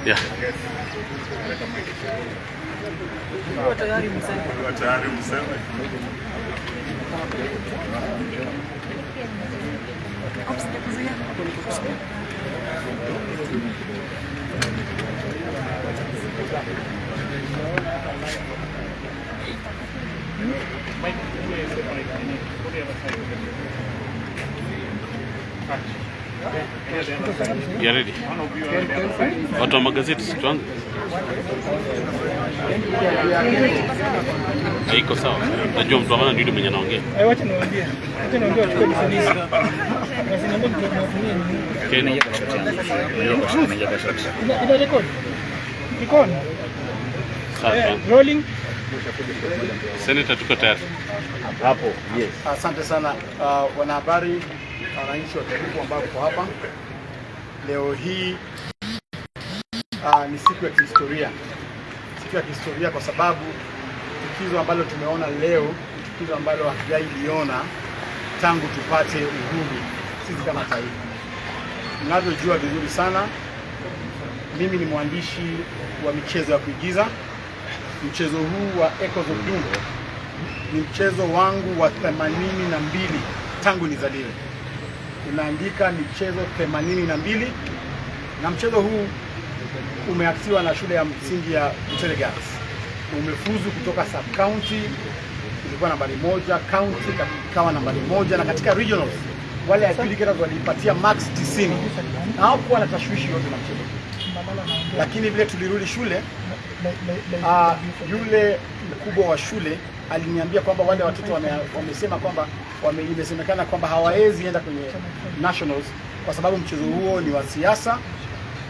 Yeah. You ready? Watu wa magazeti tuanze. Haiko sawa. Najua mtu amana ndio mwenye anaongea. Wacha niwaambie. Wacha niwaambie wachukue business. Wasiniambie tunatumia nini. Kenya. Ina record. Icon. Sawa. Rolling. Senator tuko tayari. Hapo. Yes. Asante sana wanahabari, wananchi wa Karibu ambao kwa hapa. Leo hii ni siku ya kihistoria. Siku ya kihistoria kwa sababu tukizo ambalo tumeona leo, tukizo ambalo hatujailiona tangu tupate uhuru sisi kama taifa. Mnavyojua vizuri sana, mimi ni mwandishi wa michezo ya kuigiza. Mchezo huu wa Echoes of Doom ni mchezo wangu wa 82 tangu nizaliwe. Nimeandika michezo 82 na mchezo huu umeaktiwa na shule ya msingi ya Butere. Umefuzu kutoka sub county, ilikuwa nambari 1, county ikawa nambari 1, na katika regionals wale adjudicators walipatia max 90. Na hakuwa na tashwishi yote na mchezo. Lakini vile tulirudi shule, yule mkubwa wa shule aliniambia kwamba wale watoto wamesema kwamba imesemekana kwamba hawawezi enda kwenye nationals kwa sababu mchezo huo ni wa siasa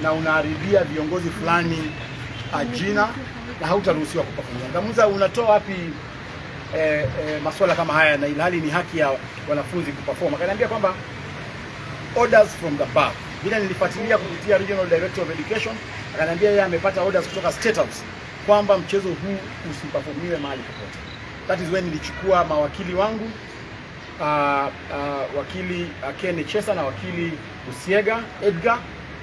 na unaharibia viongozi fulani ajina na hautaruhusiwa kuperform. Ngamuza, unatoa wapi masuala kama haya na ilhali ni haki ya wanafunzi kuperform? Akaniambia kwamba orders from the above. Bila nilifuatilia kupitia Regional Director of Education, akaniambia yeye amepata orders kutoka State House kwamba mchezo huu usiperformiwe mahali popote. That is when nilichukua mawakili wangu, wakili Ken Chesa na wakili Usiega Edgar,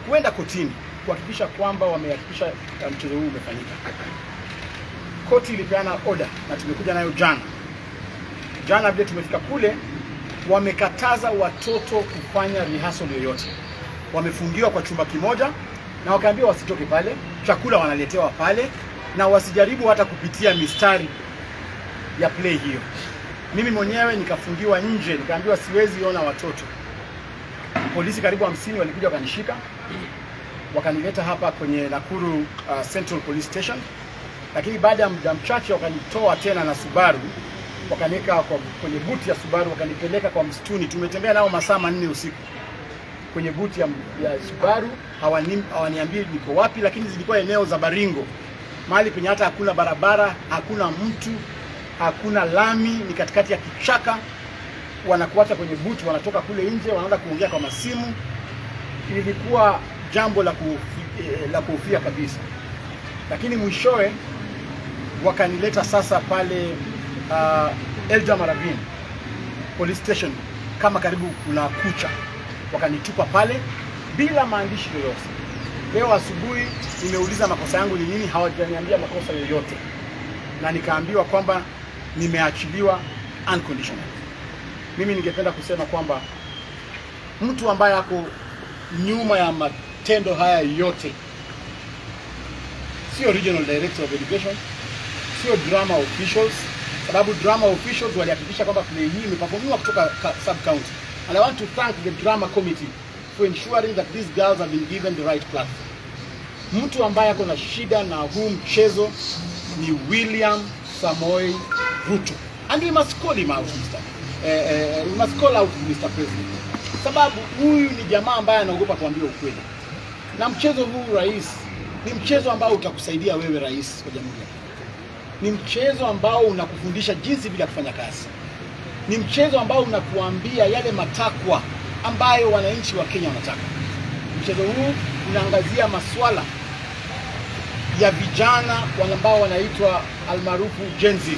kwenda kotini kuhakikisha kwamba wamehakikisha mchezo huu umefanyika. Koti ilipeana order na tumekuja nayo jana. Jana vile tumefika kule, wamekataza watoto kufanya rehearsal yoyote. Wamefungiwa kwa chumba kimoja na wakaambiwa wasitoke pale, chakula wanaletewa pale na wasijaribu hata kupitia mistari ya play hiyo. Mimi mwenyewe nikafungiwa nje, nikaambiwa siwezi ona watoto. Polisi karibu 50 walikuja wakanishika, wakanileta hapa kwenye Nakuru Central Police Station. Lakini baada ya muda mchache wakanitoa tena na Subaru, wakaniweka kwenye buti ya Subaru, wakanipeleka kwa msituni. Tumetembea nao masaa 4 usiku kwenye buti ya Subaru. Hawaniambii niko wapi, lakini zilikuwa eneo za Baringo, mahali penye hata hakuna barabara, hakuna mtu, hakuna lami, ni katikati ya kichaka. Wanakuacha kwenye buti, wanatoka kule nje, wanaanza kuongea kwa masimu. Ilikuwa jambo la kuhofia kabisa. Lakini mwishowe wakanileta sasa pale Elda Maravini Police Station, kama karibu kuna kucha. Wakanitupa pale bila maandishi yoyote. Leo asubuhi nimeuliza makosa yangu ni nini, hawajaniambia makosa yoyote. Na nikaambiwa kwamba nimeachiliwa unconditional. Mimi ningependa kusema kwamba mtu ambaye ako nyuma ya matendo haya yote sio Regional Director of Education, sio drama officials, sababu drama officials walihakikisha kwamba play hii imeperformiwa kutoka sub county. And I want to thank the drama committee for ensuring that these girls have been given the right platform. Mtu ambaye ako na shida na huu mchezo ni William Samoei Ruto. And we must call him out, we must call out Mr. President. Sababu huyu ni jamaa ambaye anaogopa kuambia ukweli. Na mchezo huu rais, ni mchezo ambao utakusaidia wewe rais wa jamhuri ya Kenya. Ni mchezo ambao unakufundisha jinsi vile kufanya kazi. Ni mchezo ambao unakuambia yale matakwa ambayo wananchi wa Kenya wanataka. Mchezo huu unaangazia masuala ya vijana ambao wanaitwa almaarufu Gen Z.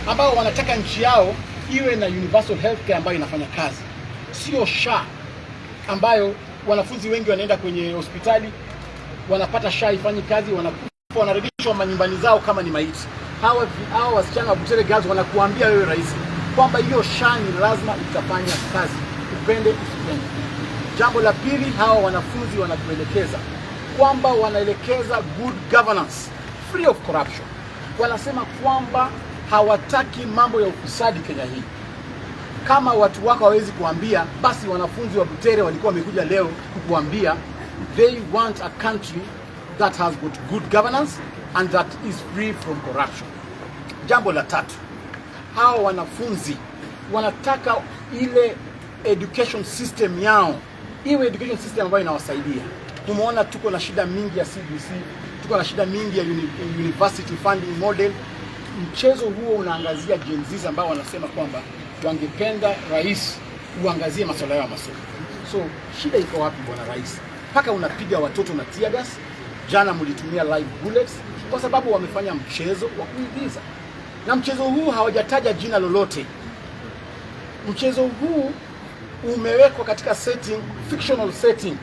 ambao wanataka nchi yao iwe na universal healthcare ambayo inafanya kazi, sio SHA ambayo wanafunzi wengi wanaenda kwenye hospitali wanapata SHA ifanyi kazi, wanakufa, wanarudishwa manyumbani zao kama ni maiti. Hawa wasichana wa Butere Girls wanakuambia wewe rais kwamba hiyo SHA ni lazima itafanya kazi, upende usipende. Jambo la pili, hawa wanafunzi wanatuelekeza kwamba wanaelekeza good governance free of corruption. Wanasema kwamba hawataki mambo ya ufisadi Kenya hii. Kama watu wako hawezi kuambia, basi wanafunzi wa Butere walikuwa wamekuja leo kukuambia they want a country that has got good governance and that is free from corruption. Jambo la tatu, hawa wanafunzi wanataka ile education system yao iwe education system ambayo inawasaidia. Tumeona tuko na shida mingi ya CBC, tuko na shida mingi ya university funding model. Mchezo huo unaangazia Gen Z ambao wanasema kwamba wangependa rais uangazie masuala ya masomo. So shida iko wapi bwana rais? Paka unapiga watoto na tear gas. Jana mlitumia live bullets kwa sababu wamefanya mchezo wa kuigiza. Na mchezo huu hawajataja jina lolote. Mchezo huu umewekwa katika setting, fictional setting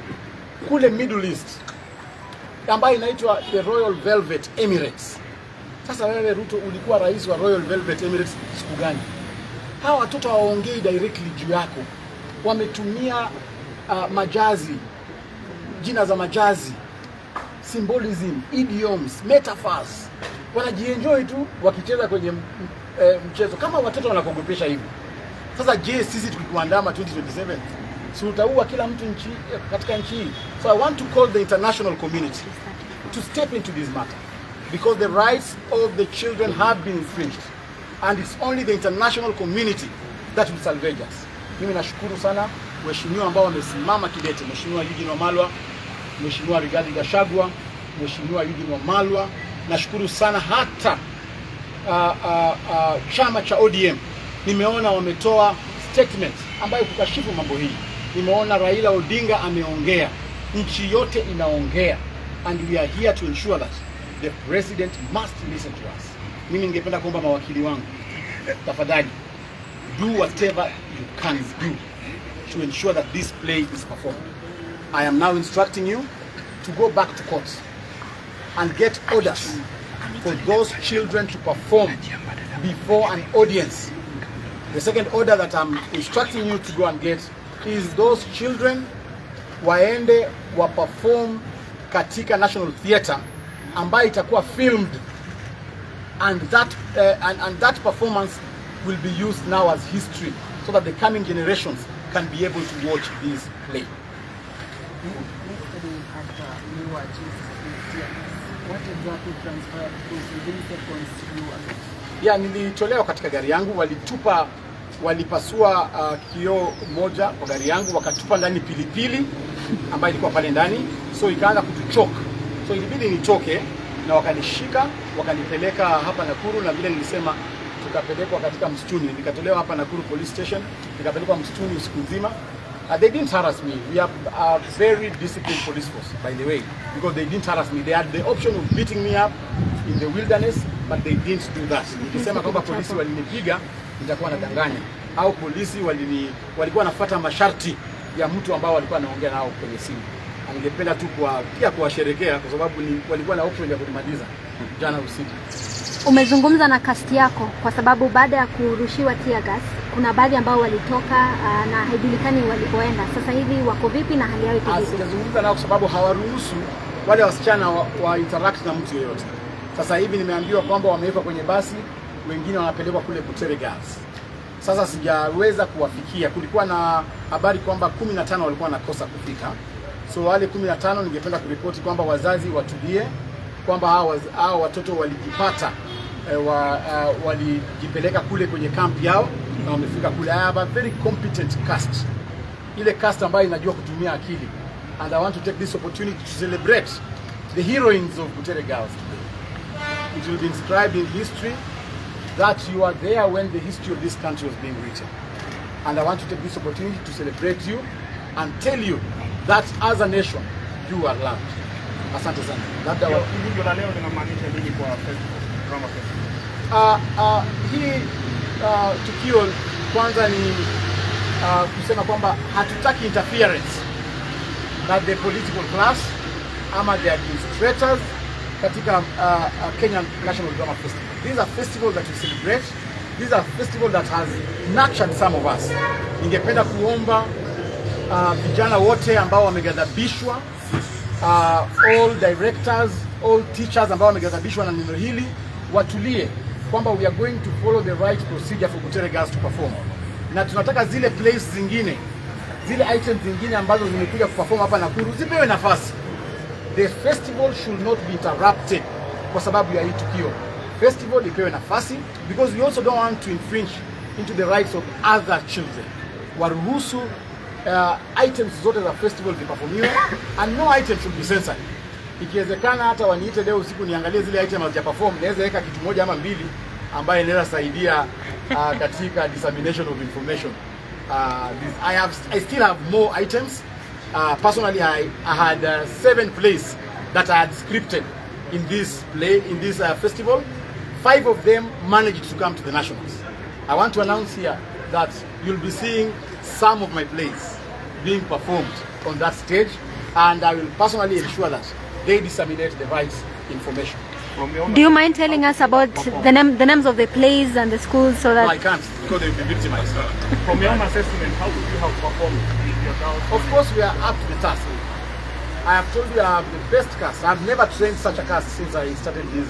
kule Middle East ambayo inaitwa the Royal Velvet Emirates. Sasa wewe Ruto ulikuwa rais wa Royal Velvet Emirates siku gani? Hawa watoto hawaongei directly juu yako. Wametumia majazi, jina za majazi, symbolism, idioms, metaphors. Wanajienjoy tu wakicheza kwenye mchezo. Kama watoto wanakogopesha hivi. Sasa je, sisi tukikuandama 2027 si utaua kila mtu katika nchi hii? So I want to call the international community to step into this matter because the rights of the children have been infringed and it's only the international community that will salvage us. Mimi nashukuru sana waheshimiwa ambao wamesimama kidete, Mheshimiwa Eugene Wamalwa, Mheshimiwa Rigathi Gachagua, Mheshimiwa Eugene Wamalwa. Nashukuru sana hata chama cha ODM nimeona wametoa statement ambayo kukashifu mambo hii. Nimeona Raila Odinga ameongea, nchi yote inaongea, and we are here to ensure that the president must listen to us. Mimi ningependa kuomba mawakili wangu, tafadhali do whatever you can do to ensure that this play is performed. I am now instructing you to go back to court and get orders for those children to perform before an audience. The second order that I'm instructing you to go and get is those children waende wa perform katika National Theatre ambayo itakuwa filmed, and that performance will be used now as history so that the coming generations can be able to watch this play. What exactly transpired? Because within seconds ya nilitolewa katika gari yangu, walipasua kioo moja kwa gari yangu, wakatupa ndani pilipili ambayo ilikuwa pale ndani, so ikaanza kutuchoka, so ilibidi nitoke na wakanishika wakanipeleka hapa Nakuru, na vile nilisema tukapelekwa katika msituni, nikatolewa hapa Nakuru police station, nikapelekwa msituni usiku nzima. They didn't harass me. We are a very disciplined police force, by the way, because they didn't harass me. They had the option of beating me up in the wilderness, but they didn't do that. Nikisema kwamba polisi walinipiga nitakuwa nadanganya, au polisi walikuwa nafuata masharti ya mtu ambao walikuwa anaongea nao kwenye simu. Ningependa tu pia kuwasherekea kwa sababu walikuwa na option ya kunimaliza jana usiku. Umezungumza na cast yako kwa sababu baada ya kurushiwa tear gas kuna baadhi ambao walitoka na haijulikani walipoenda. Sasa hivi wako vipi na hali yao iko vipi? Sijazungumza nao kwa sababu hawaruhusu wale wasichana wa interact na mtu yeyote. Sasa hivi nimeambiwa kwamba wamewekwa kwenye basi, wengine wanapelekwa kule Butere Girls. Sasa sijaweza kuwafikia. Kulikuwa na habari kwamba 15 walikuwa nakosa kufika. So wale 15 ningependa kuripoti kwamba wazazi watulie, kwamba hao watoto walijipata walijipeleka kule kwenye camp yao na wamefika kule. I have a very competent cast, ile cast ambayo inajua kutumia akili, and I want to take this opportunity to celebrate the heroines of Butere Girls. It will be inscribed in history that you are there when the history of this country was being written, and I want to take this opportunity to celebrate you and tell you that as a nation you are loved. Asante sana. Labda hili ndio leo linamaanisha nini kwa drama festival? Hii tukio kwanza ni kusema kwamba hatutaki interference na the political class ama the administrators katika Kenyan National Drama Festival. These are festivals that we celebrate. These are festivals that has nurtured some of us. Ningependa kuomba vijana wote ambao wameghadhabishwa, all directors, all teachers ambao wameghadhabishwa na neno hili watulie, kwamba we are going to follow the right procedure for Butere girls to perform. Na tunataka zile plays zingine, zile items zingine ambazo zimekuja kuperform hapa Nakuru zipewe nafasi. The festival should not be interrupted kwa sababu ya hii tukio. Festival ipewe nafasi because we also don't want to infringe into the rights of other children. Waruhusu items zote za festival ziperformiwe and no item should be censored. Ikiwezekana hata waniite leo usiku niangalie zile items hazija perform, naweza weka kitu moja ama mbili ambaye inaweza saidia katika dissemination of information. I still have more items. Personally, I had 7 plays that I had scripted in this festival. 5 of them managed to come to the nationals. I want to announce here that you'll be seeing some of my plays being performed on that stage, and I will personally ensure that they disseminate the right information. Do you mind telling us about the names of the plays and the schools so that... No, I can't, because they will be victimized. From your own assessment, how would you have performed with your girls? Of course, we are up to the task. I have told you I have the best cast. I have never trained such a cast since I started this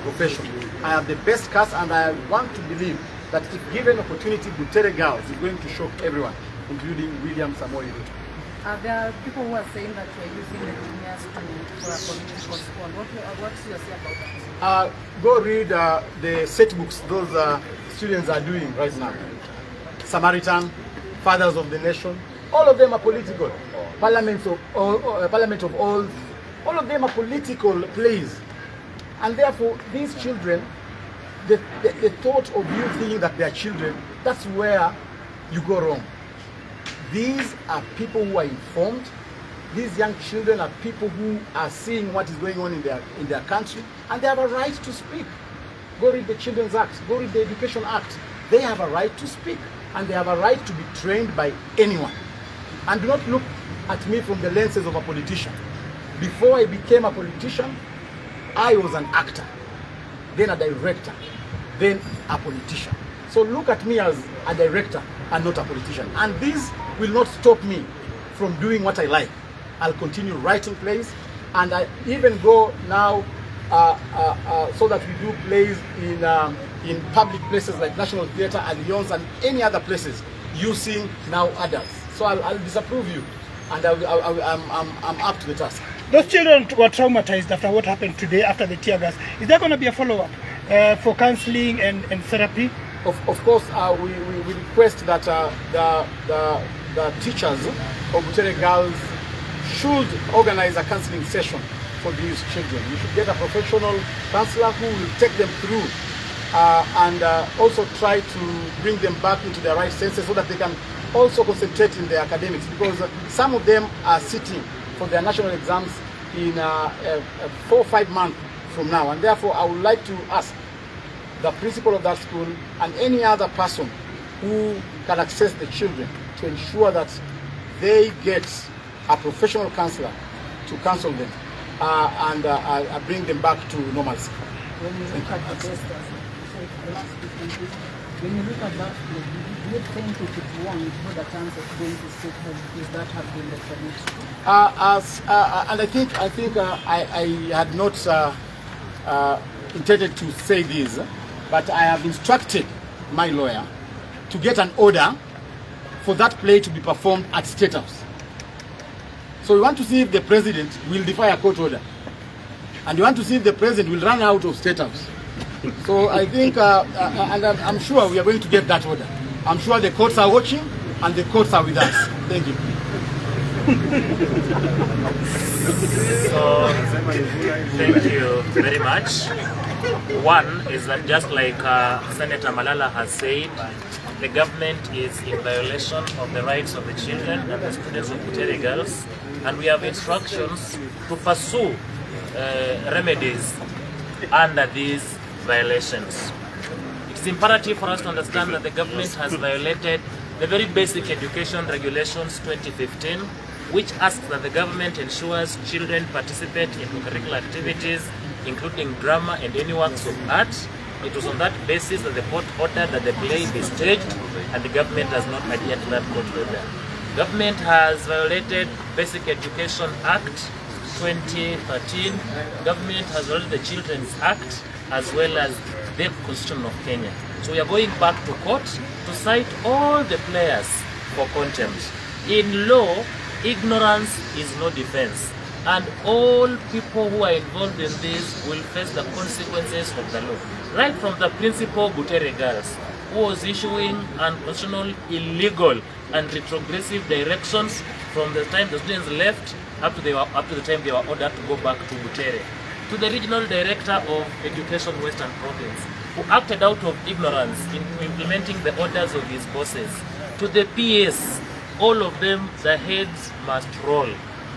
profession. I have the best cast, and I want to believe that if given opportunity, Butere girls is going to shock everyone, including William Samoei Ruto. There are people who are saying that you're using the juniors for a political squad. What's your say about that? Go read the set books those students are doing right now. Samaritan, Fathers of the Nation, all of them are political. Parliament of all of them are political plays. And therefore, these children, the thought of you thinking that they are children, that's where you go wrong. These are people who are informed. These young children are people who are seeing what is going on in their country, and they have a right to speak. Go read the Children's Act, go read the Education Act. They have a right to speak, and they have a right to be trained by anyone. And do not look at me from the lenses of a politician. Before I became a politician, I was an actor, then a director, then a politician. So look at me as a director and not a politician. And this will not stop me from doing what I like. I'll continue writing plays, and I even go now so that we do plays in public places like National Theatre, Alliance, and any other places using now adults. So I'll disapprove you, and I'm up to the task. Those children were traumatized after what happened today, after the tear gas. Is there going to be a follow-up for counseling and therapy? Of course, we request that the teachers of Butere girls should organize a counseling session for these children. We should get a professional counselor who will take them through and also try to bring them back into their right senses so that they can also concentrate in their academics, because some of them are sitting for their national exams in 4 or 5 months from now, and therefore I would like to ask the principal of that school and any other person who can access the children to ensure that they get a professional counselor to counsel them and bring them back to normalcy. When you look at the best, when you look at that, do you think if it won, it had a chance of going to state head? Is that have been the prediction? And I think I had not intended to say this, but I have instructed my lawyer to get an order for that play to be performed at State House. So we want to see if the president will defy a court order, and we want to see if the president will run out of State House. So I think, and I'm sure we are going to get that order. I'm sure the courts are watching, and the courts are with us. Thank you. So, thank you very much. One is that just like Senator Malalah has said, the government is in violation of the rights of the children and the students of Butere girls, and we have instructions to pursue remedies under these violations. It's imperative for us to understand that the government has violated the very basic education regulations 2015, which asks that the government ensures children participate in curricular activities, including drama and any works of art. It was on that basis that the court ordered that the play be staged, and the government has not adhered to that court order. Government has violated Basic Education Act 2013. Government has violated the Children's Act as well as the Constitution of Kenya. So we are going back to court to cite all the players for contempt. In law, ignorance is no defense, and all people who are involved in this will face the consequences of the law. Right from the principal Butere girls, who was issuing unconstitutional, illegal and retrogressive directions from the time the students left up to the time they were ordered to go back to Butere, to the regional director of Education Western Province, who acted out of ignorance in implementing the orders of his bosses, to the PS, all of them, the heads must roll.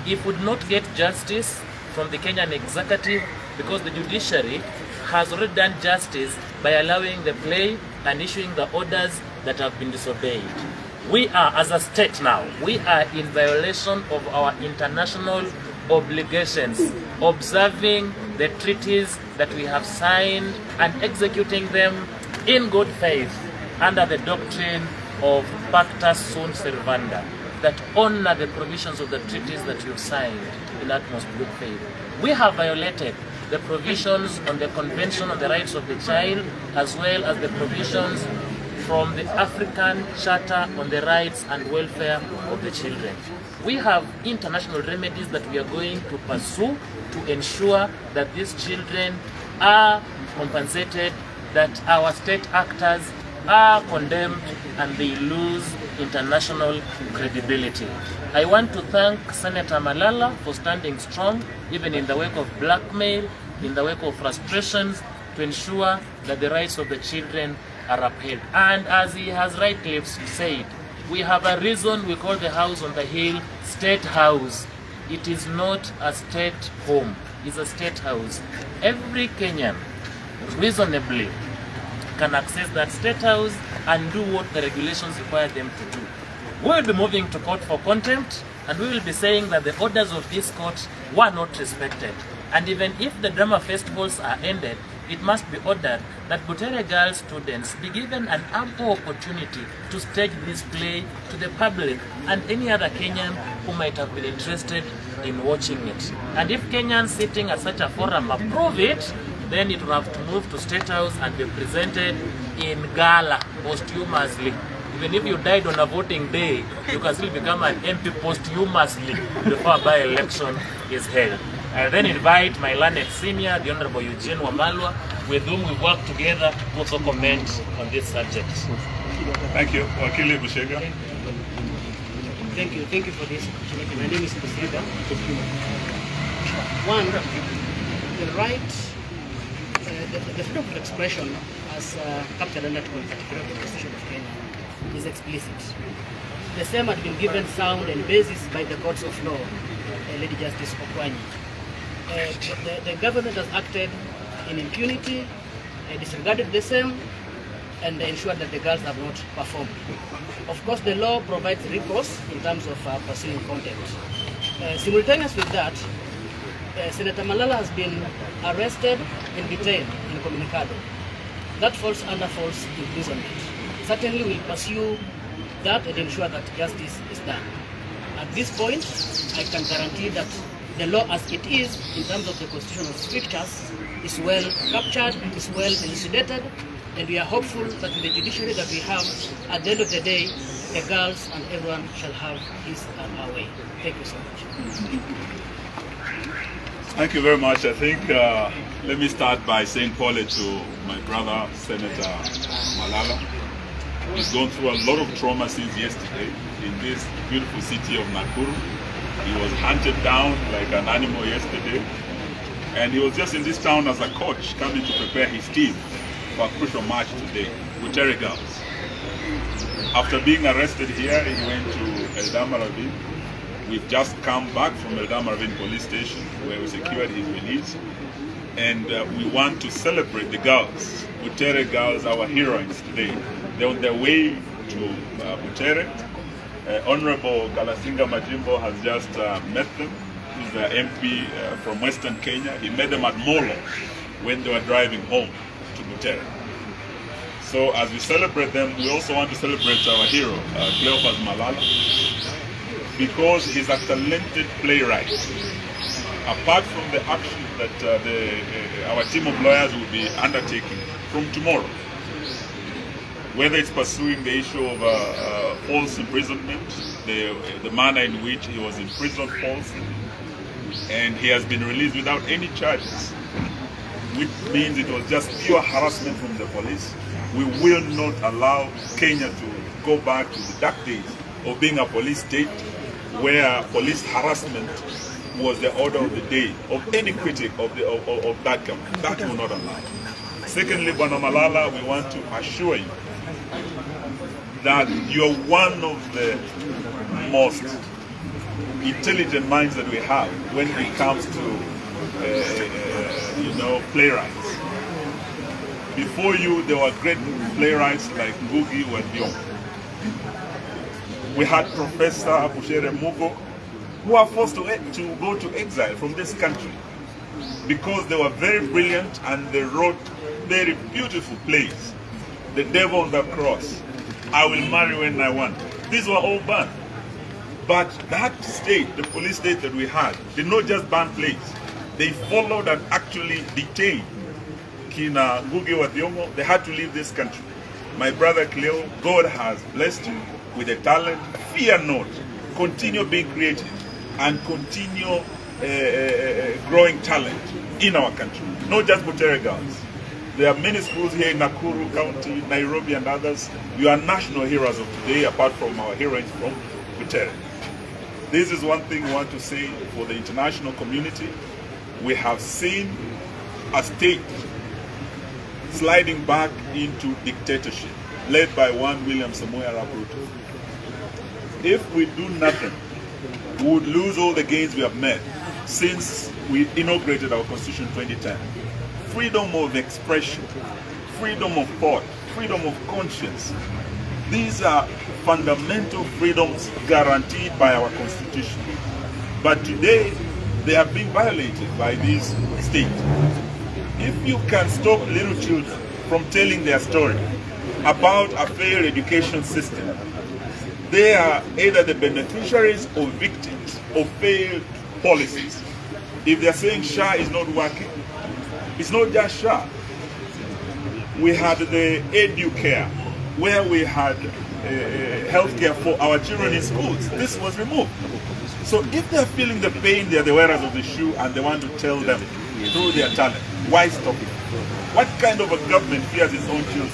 If we would not get justice from the Kenyan executive, because the judiciary has already done justice by allowing the play and issuing the orders that have been disobeyed. We are, as a state now, we are in violation of our international obligations, observing the treaties that we have signed and executing them in good faith under the doctrine of Pacta Sunt Servanda, that honor the provisions of the treaties that you've signed in utmost good faith. We have violated the provisions on the Convention on the Rights of the Child, as well as the provisions from the African Charter on the Rights and Welfare of the Children. We have international remedies that we are going to pursue to ensure that these children are compensated, that our state actors are condemned, and they lose international credibility. I want to thank Senator Malalah for standing strong, even in the wake of blackmail, in the wake of frustrations, to ensure that the rights of the children are upheld. And as he has rightly said, we have a reason we call the house on the hill State House. It is not a state home, it's a state house. Every Kenyan reasonably can access that state house and do what the regulations require them to do. We will be moving to court for contempt, and we will be saying that the orders of this court were not respected. And even if the drama festivals are ended, it must be ordered that Butere girls students be given an ample opportunity to stage this play to the public and any other Kenyan who might have been interested in watching it. And if Kenyans sitting at such a forum approve it, then it will have to move to State House and be presented in gala posthumously. Even if you died on a voting day, you can still become an MP posthumously before a by-election is held. I then invite my learned senior, the Honorable Eugene Wamalwa, with whom we work together to also comment on this subject. Thank you. Wakili Bushega. Thank you for this opportunity. My name is Bushega. One, the right, the freedom of expression as captured under Article 33 of the Constitution of Kenya is explicit. The same had been given sound and basis by the courts of law, Lady Justice Okwanyi. The government has acted in impunity, disregarded the same, and ensured that the girls have not performed. Of course, the law provides recourse in terms of pursuing contempt. Simultaneous with that, Senator Malalah has been arrested and detained in Communicado. That falls under false imprisonment. Certainly we'll pursue that and ensure that justice is done. At this point, I can guarantee that the law as it is, in terms of the constitutional strictures, is well captured, is well elucidated, and we are hopeful that with the judiciary that we have, at the end of the day, the girls and everyone shall have his and our way. Thank you so much. Thank you very much. I think let me start by saying Paule to my brother, Senator Malalah. He's gone through a lot of trauma since yesterday in this beautiful city of Nakuru. He was hunted down like an animal yesterday, and he was just in this town as a coach coming to prepare his team for a crucial match today, Butere girls. After being arrested here, he went to Eldama Ravine. We've just come back from Eldama Ravine police station where we secured his release. and we want to celebrate the girls, Butere girls, our heroines today. They're on their way to Butere. Honorable Kalasinga Majimbo has just met them. He's the MP from Western Kenya. He met them at Molo when they were driving home to Butere. So as we celebrate them, we also want to celebrate our hero, Cleophas Malalah, because he's a talented playwright. Apart from the action that our team of lawyers will be undertaking from tomorrow, whether it's pursuing the issue of false imprisonment, the manner in which he was imprisoned falsely, and he has been released without any charges, which means it was just pure harassment from the police. We will not allow Kenya to go back to the dark days of being a police state where police harassment was the order of the day of any critic of that government. That will not allow. Secondly, Bwana Malala, we want to assure you that you're one of the most intelligent minds that we have when it comes to playwrights. Before you, there were great playwrights like Ngugi wa Thiong'o. We had Professor Butere who were forced to go to exile from this country because they were very brilliant and they wrote very beautiful plays. The Devil on the Cross, I Will Marry When I Want. These were all banned. But that state, the police state that we had, did not just ban plays. They followed and actually detained Kina Ngugi wa Thiong'o. They had to leave this country. My brother Cleo, God has blessed you with a talent. Fear not. Continue being creative and continue growing talent in our country. Not just Butere girls. There are many schools here in Nakuru County, Nairobi and others. You are national heroes of today, apart from our heroines from Butere. This is one thing we want to say for the international community. We have seen a state sliding back into dictatorship, led by one William Samoei Arap Ruto. If we do nothing, we would lose all the gains we have made since we inaugurated our Constitution in 2010. Freedom of expression, freedom of thought, freedom of conscience. These are fundamental freedoms guaranteed by our Constitution. But today, they are being violated by this state. If you can stop little children from telling their story about a failed education system, they are either the beneficiaries or victims of failed policies. If they're saying SHA is not working, it's not just SHA. We had the EduCare, where we had healthcare for our children in schools. This was removed. So if they're feeling the pain, they're the wearers of the shoe and they want to tell them through their talent, why stop it? What kind of a government fears its own children?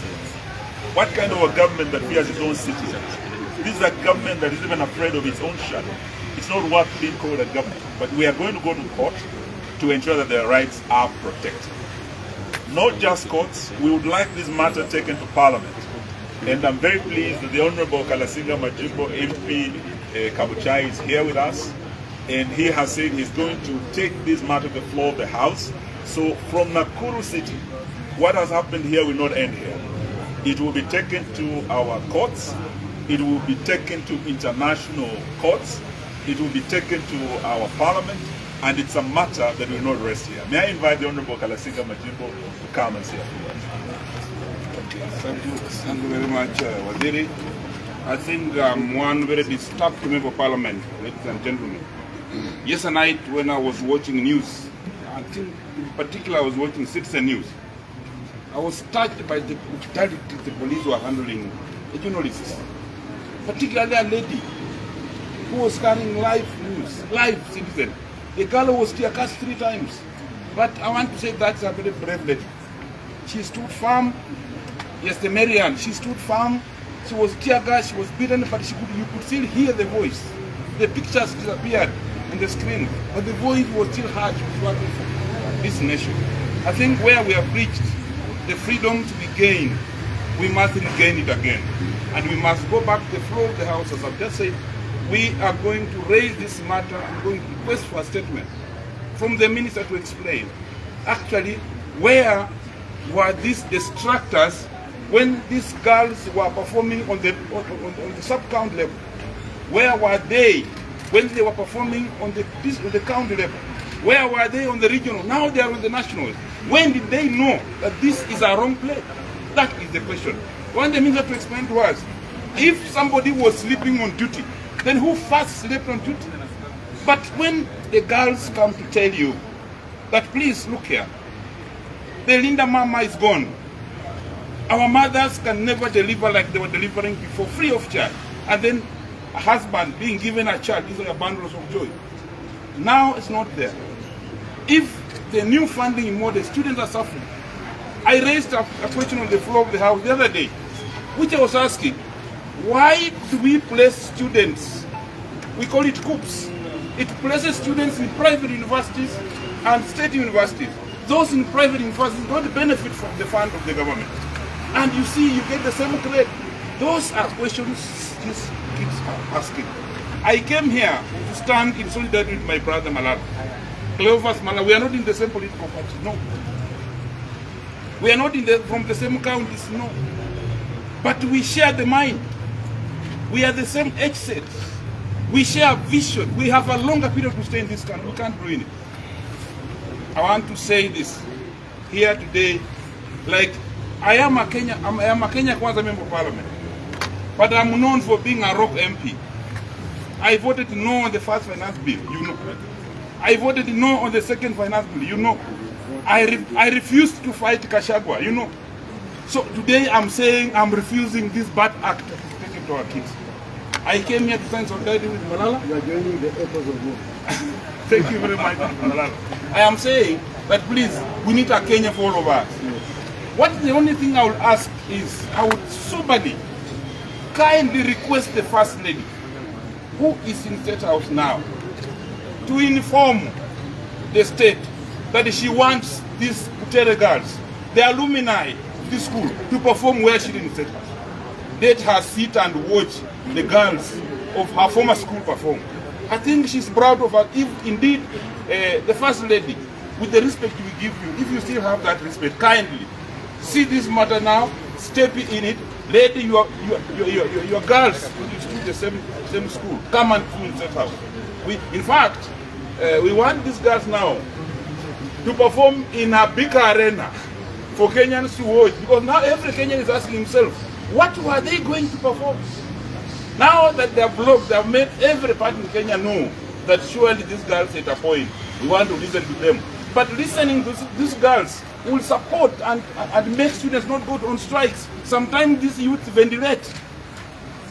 What kind of a government that fears its own citizens? This is a government that is even afraid of its own shadow. It's not worth being called a government. But we are going to go to court to ensure that their rights are protected. Not just courts, we would like this matter taken to Parliament. And I'm very pleased that the Honorable Kalasinga Majimbo MP Kabuchai is here with us. And he has said he's going to take this matter to the floor of the House. So from Nakuru City, what has happened here will not end here. It will be taken to our courts. It will be taken to international courts. It will be taken to our Parliament. And it's a matter that will not rest here. May I invite the Honorable Kalasinga Majimbo to come and say a few words. Thank you very much, Waziri. I think I'm one very disturbed member of Parliament, ladies and gentlemen. Yesterday night when I was watching news, I think in particular I was watching CitizenTV, I was touched by the brutality the police were handling the journalists, particularly a lady who was carrying live news, live citizen. The girl was teargassed 3 times. But I want to say that's a very brave lady. She stood firm. Yes, the Marianne, she stood firm. She was teargassed, she was beaten, but you could still hear the voice. The pictures disappeared on the screen, but the voice was still heard. She was working for this nation. I think where we have reached the freedom to be gained, we must regain it again. And we must go back to the floor of the House, as I've just said. We are going to raise this matter and going to request for a statement from the minister to explain actually, where were these distractors when these girls were performing on the sub-count level? Where were they when they were performing on the county level? Where were they on the regional? Now they are on the national. When did they know that this is a wrong play? That is the question. One the minister to explain to us, if somebody was sleeping on duty, then who first slept on duty? But when the girls come to tell you that, please look here, the Linda Mama is gone. Our mothers can never deliver like they were delivering before, free of charge. And then a husband being given a child, these are bundles of joy. Now it's not there. If the new funding in more, the students are suffering. I raised a question on the floor of the House the other day, which I was asking, why do we place students, we call it COOPs, it places students in private universities and state universities. Those in private universities don't benefit from the fund of the government. And you see, you get the same grade. Those are questions these kids are asking. I came here to stand in solidarity with my brother Malalah. Cleophas Malalah, we are not in the same political party, no. We are not from the same counties, no. But we share the mind. We are the same age set. We share a vision. We have a longer period to stay in this country. We can't ruin it. I want to say this here today, like I am a Kenya Kwanza member of parliament, but I'm known for being a rock MP. I voted no on the first finance bill, you know. I voted no on the second finance bill, you know. I refused to fight Kashagwa, you know. So today I'm saying I'm refusing this bad act to take it to our kids. I came here to sign solidarity with Malalah. You are joining the echoes of war. Thank you very much, Malalah. I am saying that please, we need a Kenya for all of us. What the only thing I will ask is, I would soberly, kindly request the First Lady, who is in State House now, to inform the state that she wants these Butere girls, the alumni of this school, to perform where she didn't State House. Let her sit and watch the girls of her former school perform. I think she's proud of her, if indeed the First Lady, with the respect we give you, if you still have that respect, kindly see this matter now, step in it, let your girls who used to the same school come and do in State House. In fact, we want these girls now to perform in a bigger arena for Kenyans to watch, because now every Kenyan is asking himself, what were they going to perform? Now that they have blocked, they have made every party in Kenya know that surely these girls at a point, we want to listen to them. But listening to these girls will support and make students not go on strikes. Sometimes these youth ventilate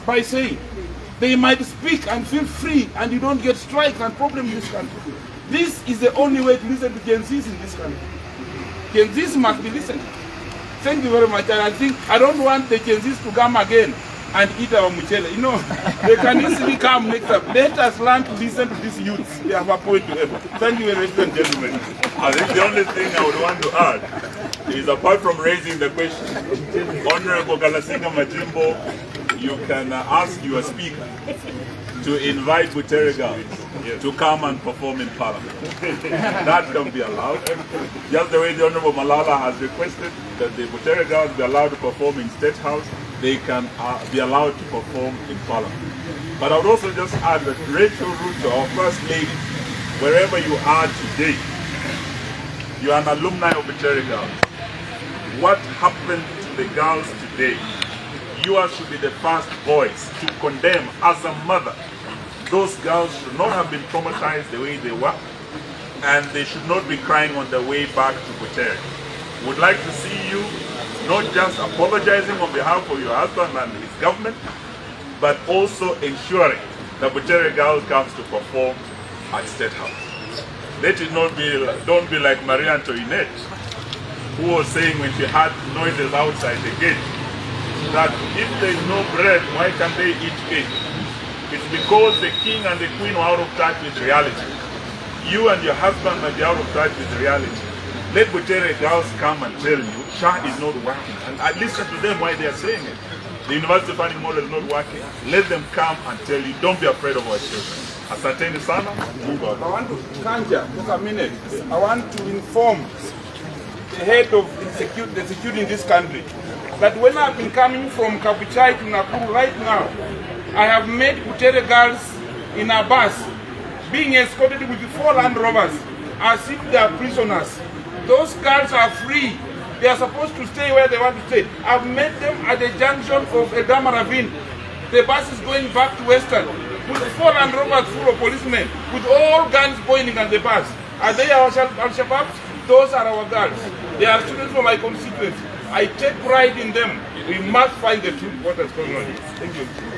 by saying they might speak and feel free, and you don't get strikes and problems in this country. This is the only way to listen to Gen Zs in this country. Gen Zs must be listened. Thank you very much. And I think I don't want the Gen Zs to come again and eat our muchele. You know, they can easily come next time. Let us learn to listen to these youths. They have a point to have. Thank you, ladies and gentlemen. I think the only thing I would want to add is, apart from raising the question, Honorable Galasinga Majimbo, you can ask your speaker to invite Butere girls to come and perform in Parliament. That can be allowed. Just the way the Honorable Malalah has requested that the Butere girls be allowed to perform in State House, they can be allowed to perform in Parliament. But I would also just add that Rachel Ruto, our First Lady, wherever you are today, you are an alumni of Butere girls. What happened to the girls today? Yours should be the first voice to condemn as a mother. Those girls should not have been traumatized the way they were, and they should not be crying on their way back to Butere. Would like to see you not just apologizing on behalf of your husband and his government, but also ensuring that Butere girls comes to perform at State House. Let it not be, don't be like Marie Antoinette, who was saying when she had noises outside the gate, that if there is no bread, why can't they eat cake? It's because the king and the queen are out of touch with reality. You and your husband might be out of touch with reality. Let Butere girls come and tell you, SHA is not working. And I listen to them why they are saying it. The university funding model is not working. Let them come and tell you, don't be afraid of our children. Asanteni sana. I want to, Kanja, just a minute. I want to inform the head of the security in this country, that when I've been coming from Kabuchai to Nakuru right now, I have met Butere girls in a bus being escorted with 4 Land Rovers as if they are prisoners. Those girls are free. They are supposed to stay where they want to stay. I've met them at the junction of Edama Ravine. The bus is going back to Western with 4 Land Rovers full of policemen with all guns pointing at the bus. Are they our Al-Shabaabs? Those are our girls. They are students from my constituency. I take pride in them. We must find the truth what is going on. Thank you.